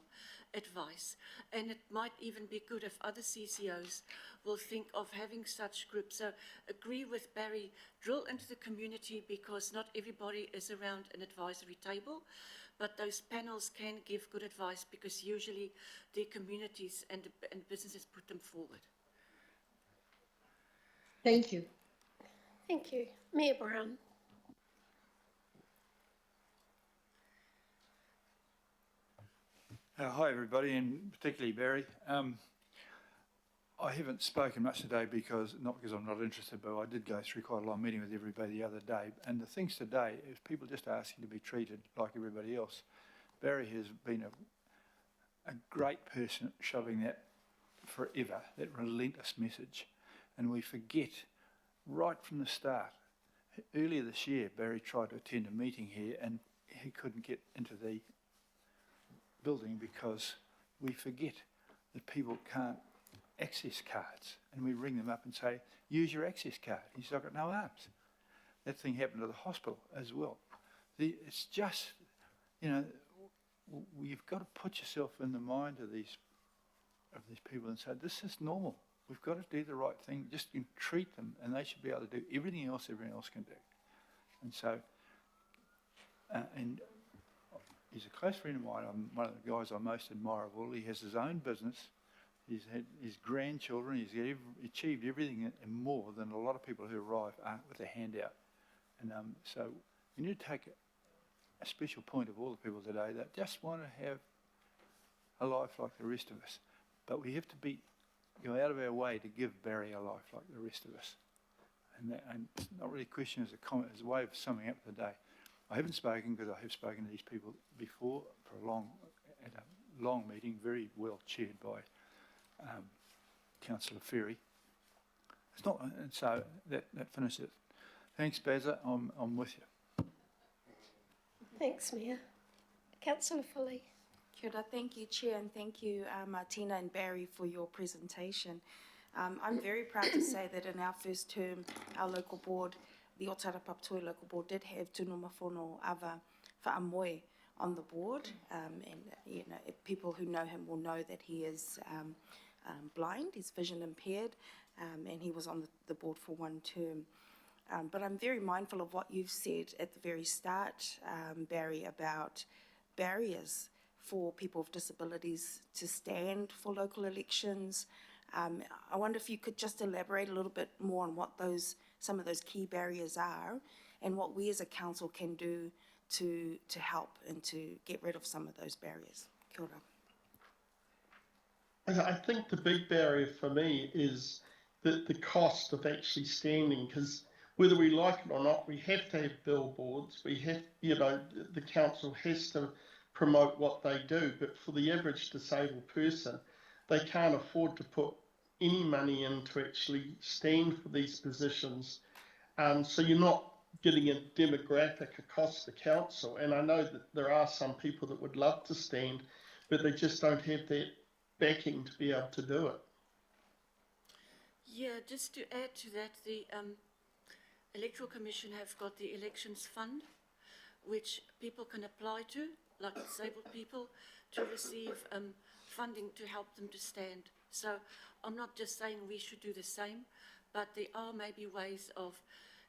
advice, and it might even be good if other CCOs will think of having such groups. So agree with Barry, drill into the community, because not everybody is around an advisory table, but those panels can give good advice because usually their communities and businesses put them forward. Thank you. Thank you. Mayor Brown. Hi everybody, and particularly Barry. I haven't spoken much today not because I'm not interested, but I did go through quite a long meeting with everybody the other day. And the things today is people just asking to be treated like everybody else. Barry has been a great person at shoving that forever, that relentless message. And we forget right from the start. Earlier this year, Barry tried to attend a meeting here and he couldn't get into the building because we forget that people can't access cards, and we ring them up and say, use your access card. He's got no arms. That thing happened to the hospital as well. It's just, you've got to put yourself in the mind of these people and say, this is normal. We've got to do the right thing. Just treat them, and they should be able to do everything else everyone else can do. And so, and he's a close friend of mine. I'm one of the guys I most admire of all. He has his own business. He's had his grandchildren. He's achieved everything and more than a lot of people who arrive with a handout. And so we need to take a special point of all the people today that just want to have a life like the rest of us. But we have to go out of our way to give Barry a life like the rest of us. And it's not really a question as a comment, as a way of summing up the day. I haven't spoken because I have spoken to these people before at a long meeting, very well chaired by Councillor Ferry. It's not, and so that finishes it. Thanks, Bazza. I'm with you. Thanks, Mayor. Councillor Foley. Kia ora, thank you, Chair, and thank you, Martina and Barry, for your presentation. I'm very proud to say that in our first term, our local board, the Otara Papatoe local board, did have Tunu Mafono Ava Whaamoe on the board, and people who know him will know that he is blind, he's vision impaired, and he was on the board for one term. But I'm very mindful of what you've said at the very start, Barry, about barriers for people with disabilities to stand for local elections. I wonder if you could just elaborate a little bit more on what some of those key barriers are and what we as a council can do to help and to get rid of some of those barriers. Kia ora. I think the big barrier for me is the cost of actually standing, because whether we like it or not, we have to have billboards. We have, the council has to promote what they do, but for the average disabled person, they can't afford to put any money in to actually stand for these positions. So you're not getting a demographic across the council. And I know that there are some people that would love to stand, but they just don't have that backing to be able to do it. Yeah, just to add to that, the Electoral Commission have got the Elections Fund, which people can apply to, like disabled people, to receive funding to help them to stand. So I'm not just saying we should do the same, but there are maybe ways of,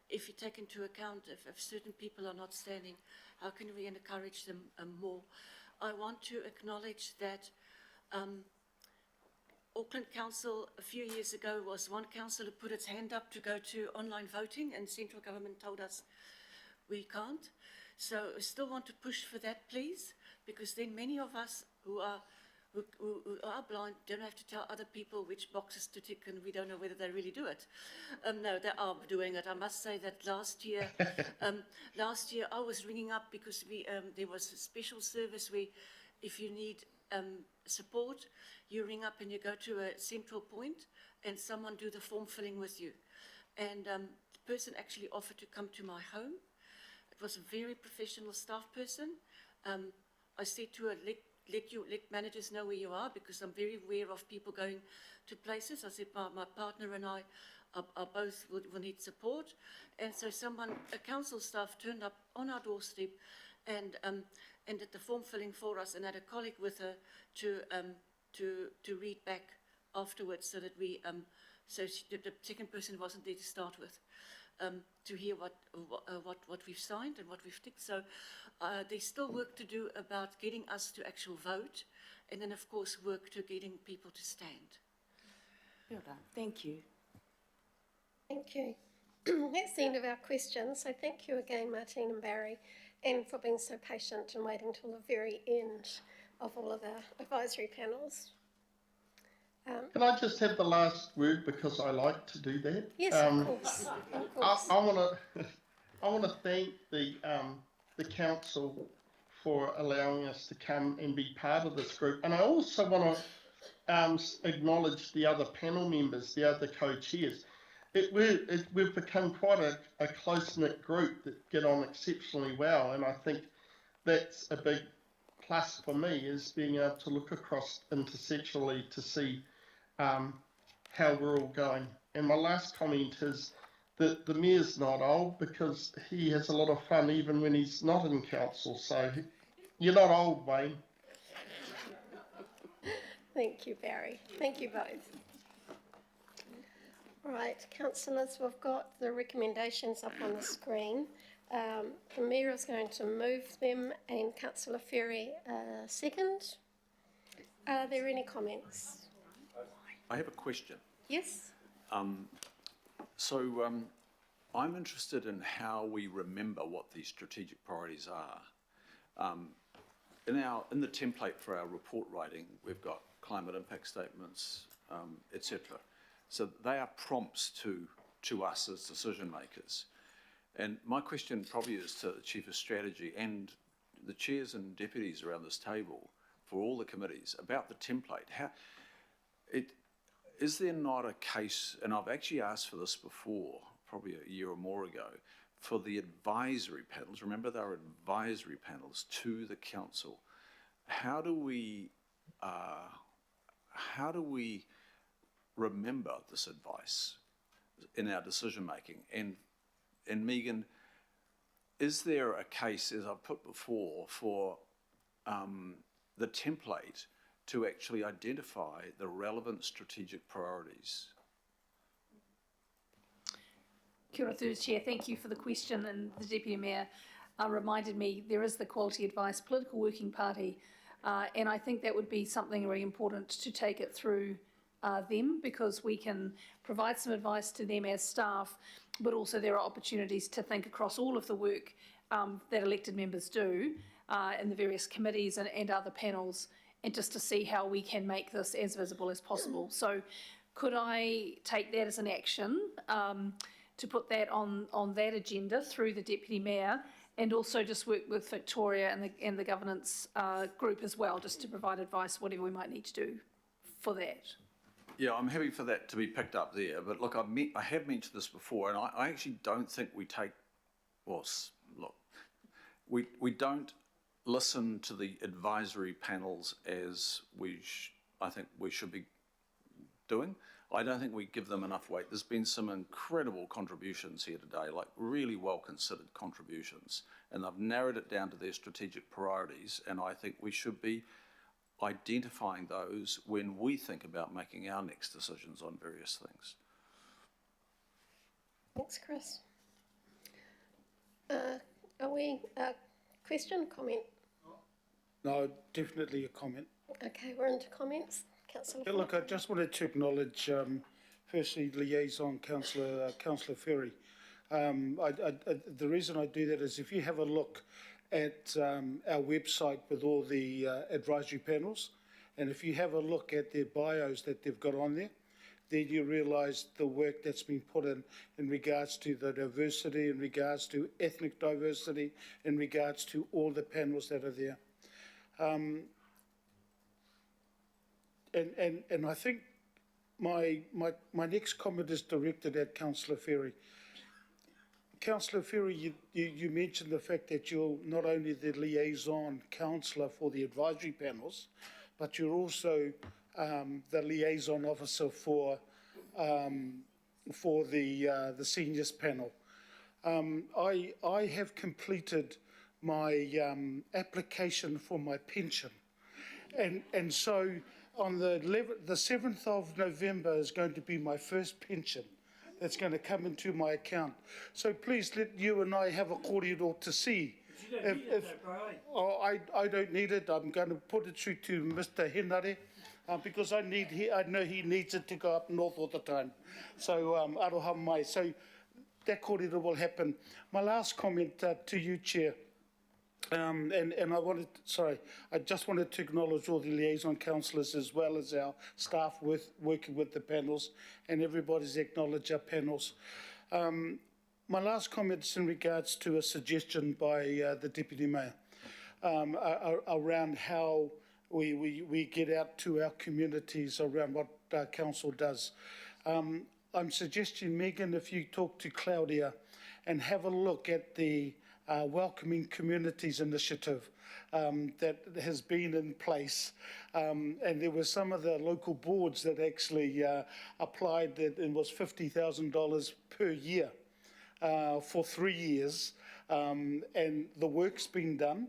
if you take into account if certain people are not standing, how can we encourage them more? I want to acknowledge that Auckland Council a few years ago was one council who put its hand up to go to online voting, and central government told us we can't. So I still want to push for that, please, because then many of us who are blind don't have to tell other people which boxes to tick, and we don't know whether they really do it. No, they are doing it. I must say that last year I was ringing up because there was a special service where if you need support, you ring up and you go to a central point and someone do the form filling with you. And the person actually offered to come to my home. It was a very professional staff person. I said to her, let managers know where you are, because I'm very aware of people going to places. I said, my partner and I are both will need support. And so a council staff turned up on our doorstep and did the form filling for us, and had a colleague with her to read back afterwards, so that we the second person wasn't there to start with, to hear what we've signed and what we've ticked. So there's still work to do about getting us to actual vote, and then of course work to getting people to stand. Well done. Thank you. Thank you. That's the end of our questions. So thank you again, Martine and Barry, and for being so patient and waiting till the very end of all of the advisory panels. Can I just have the last word, because I like to do that? Yes, of course. Of course. I want to I want to thank the council for allowing us to come and be part of this group, and I also want to acknowledge the other panel members, the other co-chairs. We've become quite a close-knit group that get on exceptionally well, and I think that's a big plus for me, is being able to look across intersectionally to see how we're all going. And my last comment is that the mayor's not old, because he has a lot of fun even when he's not in council. So you're not old, Wayne. Thank you, Barry. Thank you both. Right, councillors, we've got the recommendations up on the screen. The Mayor is going to move them, and Councillor Ferry second. Are there any comments? I have a question. Yes? I'm interested in how we remember what these strategic priorities are. In the template for our report writing, we've got climate impact statements, etc. So they are prompts to us as decision makers. And my question probably is to the Chief of Strategy and the chairs and deputies around this table for all the committees about the template. Is there not a case, and I've actually asked for this before, probably a year or more ago, for the advisory panels? Remember, there are advisory panels to the council. How do we remember this advice in our decision making? And Megan, is there a case, as I've put before, for the template to actually identify the relevant strategic priorities? Kia ora, through the Chair. Thank you for the question, and the Deputy Mayor reminded me there is the Quality Advice Political Working Party, and I think that would be something very important to take it through them, because we can provide some advice to them as staff, but also there are opportunities to think across all of the work that elected members do in the various committees and other panels, and just to see how we can make this as visible as possible. So could I take that as an action to put that on that agenda through the Deputy Mayor, and also just work with Victoria and the governance group as well, just to provide advice, whatever we might need to do for that? Yeah, I'm happy for that to be picked up there. But look, I have mentioned this before, and I actually don't think we take, well, look, we don't listen to the advisory panels as I think we should be doing. I don't think we give them enough weight. There's been some incredible contributions here today, like really well considered contributions, and they've narrowed it down to their strategic priorities, and I think we should be identifying those when we think about making our next decisions on various things. Thanks, Chris. Are we question, comment? No, definitely a comment. Okay, we're into comments. Councillor. Yeah, look, I just wanted to acknowledge, firstly, liaison Councillor Ferry. The reason I do that is if you have a look at our website with all the advisory panels, and if you have a look at their bios that they've got on there, then you realise the work that's been put in regards to the diversity, in regards to ethnic diversity, in regards to all the panels that are there. And I think my next comment is directed at Councillor Ferry. Councillor Ferry, you mentioned the fact that you're not only the liaison councillor for the advisory panels, but you're also the liaison officer for for the seniors panel. I have completed my application for my pension, and so on the 7th of November is going to be my first pension that's going to come into my account. So please let you and I have a corridor to see. I don't need it. I'm going to put it through to Mr. Henare, because I know he needs it to go up north all the time. So aroha mai. So that corridor will happen. My last comment to you, Chair. And I just wanted to acknowledge all the liaison councillors as well as our staff working with the panels, and everybody's acknowledged our panels. My last comment is in regards to a suggestion by the Deputy Mayor around how we get out to our communities around what our council does. I'm suggesting, Megan, if you talk to Claudia and have a look at the Welcoming Communities initiative that has been in place. And there were some of the local boards that actually applied that it was $50,000 per year for 3 years. And the work's been done.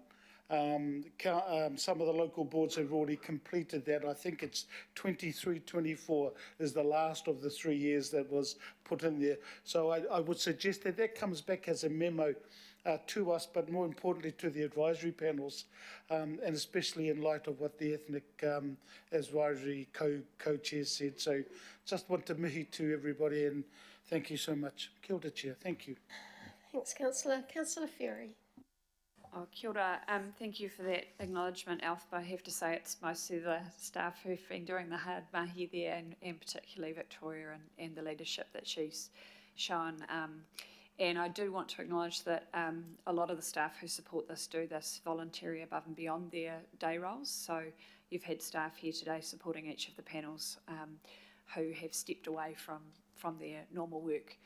Some of the local boards have already completed that. I think it's 23-24 is the last of the 3 years that was put in there. So I would suggest that that comes back as a memo to us, but more importantly to the advisory panels, and especially in light of what the Ethnic Advisory co-chair said. So just want to mihi to everybody, and thank you so much. Kia ora, Chair. Thank you. Thanks, Councillor. Councillor Ferry. Oh, kia ora. Thank you for that acknowledgement, Alf. I have to say it's mostly the staff who've been doing the hard mahi there, and particularly Victoria and the leadership that she's shown. And I do want to acknowledge that a lot of the staff who support this do this voluntary above and beyond their day roles. So you've had staff here today supporting each of the panels who have stepped away from their normal work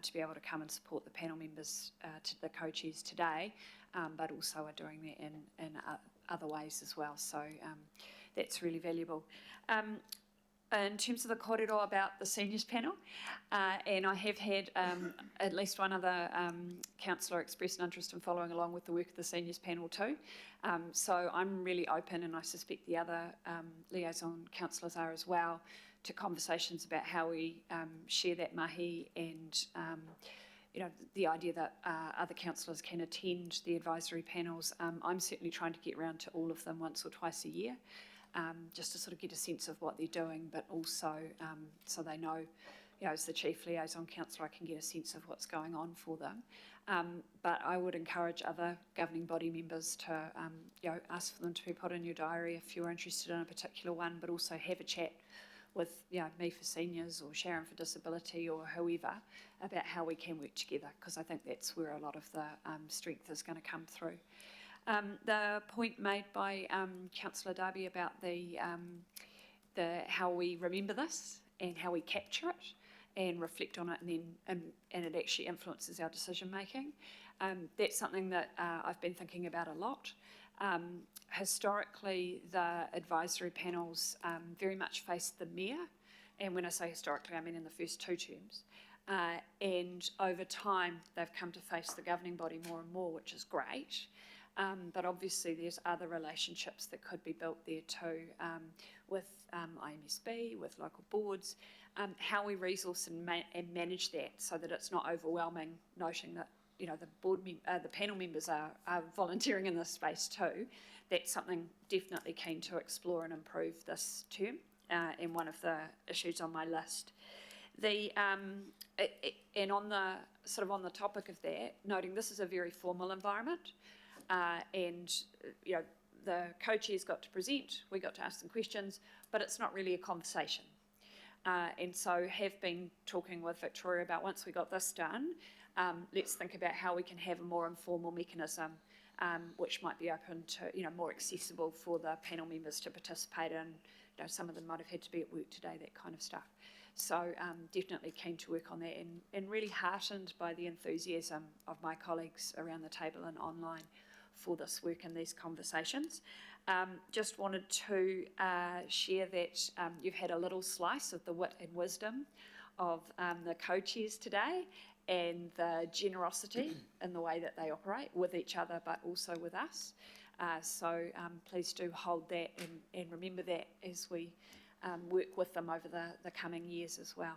to be able to come and support the panel members, to the co-chairs today, but also are doing that in other ways as well. So that's really valuable. In terms of the corridor about the seniors panel, and I have had at least one other councillor express an interest in following along with the work of the seniors panel too. So I'm really open, and I suspect the other liaison councillors are as well, to conversations about how we share that mahi, and the idea that other councillors can attend the advisory panels. I'm certainly trying to get around to all of them once or twice a year. Just to sort of get a sense of what they're doing, but also so they know, as the Chief Liaison Councillor, I can get a sense of what's going on for them. But I would encourage other governing body members to, ask for them to be put in your diary if you're interested in a particular one, but also have a chat with, me for seniors or Sharon for disability or whoever about how we can work together, because I think that's where a lot of the strength is going to come through. The point made by Councillor Darby about the how we remember this and how we capture it and reflect on it, and it actually influences our decision making. That's something that I've been thinking about a lot. Historically, the advisory panels very much faced the mayor, and when I say historically, I mean in the first 2 terms. And over time, they've come to face the governing body more and more, which is great. But obviously there's other relationships that could be built there too, with IMSB, with local boards, how we resource and manage that so that it's not overwhelming, noting that the panel members are volunteering in this space too. That's something definitely keen to explore and improve this term, and one of the issues on my list. And on the topic of that, noting this is a very formal environment. And the co-chairs got to present, we got to ask them questions, but it's not really a conversation. And so have been talking with Victoria about, once we got this done, let's think about how we can have a more informal mechanism, which might be open to, more accessible for the panel members to participate in. Some of them might have had to be at work today, that kind of stuff. So definitely keen to work on that, and really heartened by the enthusiasm of my colleagues around the table and online for this work and these conversations. Just wanted to share that you've had a little slice of the wit and wisdom the co-chairs today and the generosity in the way that they operate with each other, but also with us. So please do hold that and remember that as we work with them over the coming years as well.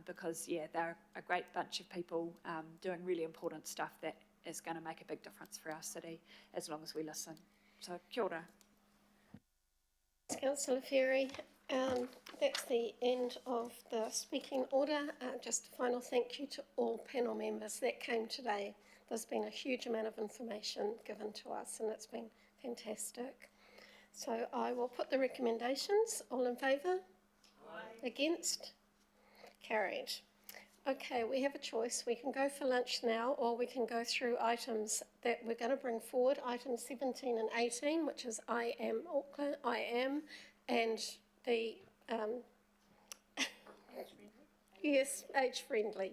Because, yeah, they're a great bunch of people doing really important stuff that is going to make a big difference for our city as long as we listen. So, kia ora. Councillor Ferry, that's the end of the speaking order. Just a final thank you to all panel members that came today. There's been a huge amount of information given to us and it's been fantastic. So I will put the recommendations. All in favour? Aye. Against? Carried. Okay, we have a choice. We can go for lunch now or we can go through items that we're going to bring forward, items 17 and 18, which is I am Auckland, and the, yes, age friendly.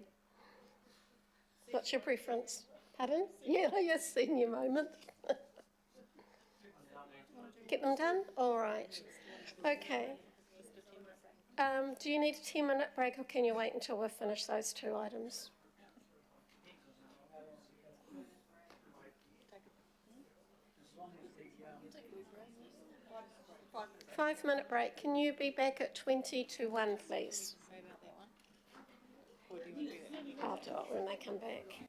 What's your preference? Pardon? Yeah, yes, senior moment. Get them done? All right. Okay. Do you need a 10-minute break or can you wait until we've finished those two items? 5-minute break. Can you be back at 20 to 1, please? I'll do it when they come back.